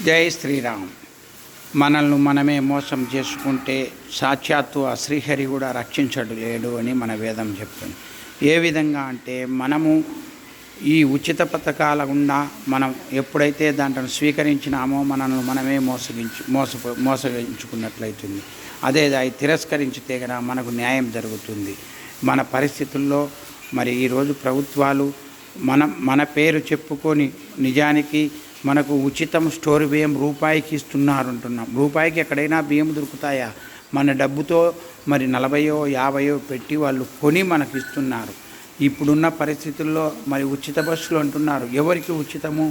జై శ్రీరామ్. మనల్ని మనమే మోసం చేసుకుంటే సాక్షాత్తు ఆ శ్రీహరి కూడా రక్షించడు లేడు అని మన వేదం చెప్తుంది. ఏ విధంగా అంటే మనము ఈ ఉచిత పథకాల గుండా మనం ఎప్పుడైతే దాంట్లో స్వీకరించినామో మనల్ని మనమే మోసగించుకున్నట్లయితుంది. అదే అది తిరస్కరించితే కదా మనకు న్యాయం జరుగుతుంది. మన పరిస్థితుల్లో మరి ఈరోజు ప్రభుత్వాలు మన పేరు చెప్పుకొని నిజానికి మనకు ఉచితం స్టోర్ బియ్యం రూపాయికి ఇస్తున్నారు అంటున్నాం. రూపాయికి ఎక్కడైనా బియ్యం దొరుకుతాయా? మన డబ్బుతో మరి 40 50 పెట్టి వాళ్ళు కొని మనకు ఇస్తున్నారు. ఇప్పుడున్న పరిస్థితుల్లో మరి ఉచిత బస్సులు అంటున్నారు. ఎవరికి ఉచితము?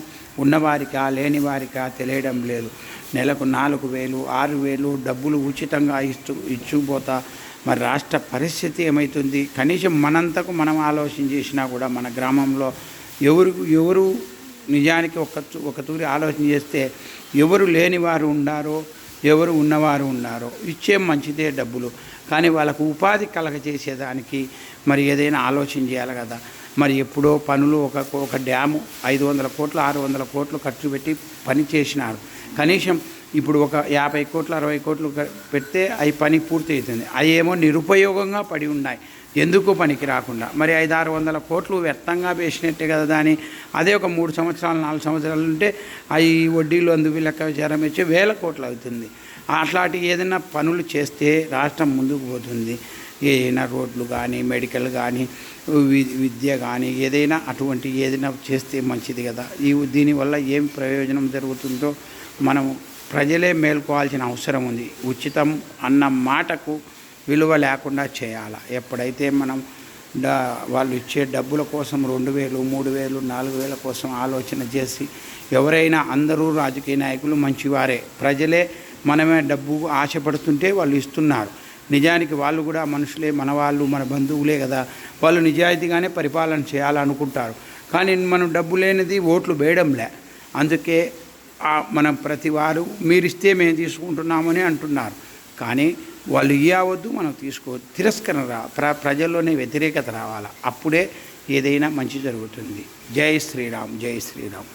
ఉన్నవారికా లేని వారికా తెలియడం లేదు. నెలకు 4000 6000 డబ్బులు ఉచితంగా ఇచ్చుపోతా మరి రాష్ట్ర పరిస్థితి ఏమవుతుంది? కనీసం మనంతకు మనం ఆలోచన చేసినా కూడా మన గ్రామంలో ఎవరు నిజానికి ఒక తూరి ఆలోచన చేస్తే ఎవరు లేని వారు ఉండారో ఎవరు ఉన్నవారు ఉన్నారో ఇచ్చే మంచిదే డబ్బులు. కానీ వాళ్ళకు ఉపాధి కలగజేసేదానికి మరి ఏదైనా ఆలోచన చేయాలి కదా. మరి ఎప్పుడో పనులు ఒక డ్యాము 500 కోట్లు 600 కోట్లు ఖర్చు పెట్టి పని చేసినారు. కనీసం ఇప్పుడు ఒక 50 కోట్లు 60 కోట్లు పెడితే అవి పని పూర్తి అవుతుంది. అవి ఏమో నిరుపయోగంగా పడి ఉన్నాయి, ఎందుకు పనికి రాకుండా. మరి 500-600 కోట్లు వ్యర్థంగా వేసినట్టే కదా. దాని అదే ఒక 3 సంవత్సరాలు 4 సంవత్సరాలు ఉంటే అవి వడ్డీలు అందుకు లెక్కాచారం వచ్చి 1000 కోట్లు అవుతుంది. అట్లాంటి ఏదైనా పనులు చేస్తే రాష్ట్రం ముందుకు పోతుంది. ఏదైనా రోడ్లు కానీ మెడికల్ కానీ విద్య కానీ ఏదైనా అటువంటి ఏదైనా చేస్తే మంచిది కదా. దీనివల్ల ఏం ప్రయోజనం జరుగుతుందో మనం ప్రజలే మేల్కోవాల్సిన అవసరం ఉంది. ఉచితం అన్న మాటకు విలువ లేకుండా చేయాలి. ఎప్పుడైతే మనం వాళ్ళు ఇచ్చే డబ్బుల కోసం 2000 3000 4000 కోసం ఆలోచన చేసి ఎవరైనా అందరూ రాజకీయ నాయకులు మంచివారే, ప్రజలే మనమే డబ్బు ఆశపడుతుంటే వాళ్ళు ఇస్తున్నారు. నిజానికి వాళ్ళు కూడా మనుషులే, మన వాళ్ళు మన బంధువులే కదా. వాళ్ళు నిజాయితీగానే పరిపాలన చేయాలనుకుంటారు. కానీ మనం డబ్బు లేనిది ఓట్లు వేయడంలే. అందుకే మనం ప్రతి వారు మీరిస్తే మేము తీసుకుంటున్నామని అంటున్నారు. కానీ వాళ్ళు ఇవ్వవద్దు, మనం తీసుకోవద్దు. తిరస్కరణ ప్రజల్లోనే వ్యతిరేకత రావాలి. అప్పుడే ఏదైనా మంచి జరుగుతుంది. జై శ్రీరామ్, జై శ్రీరామ్.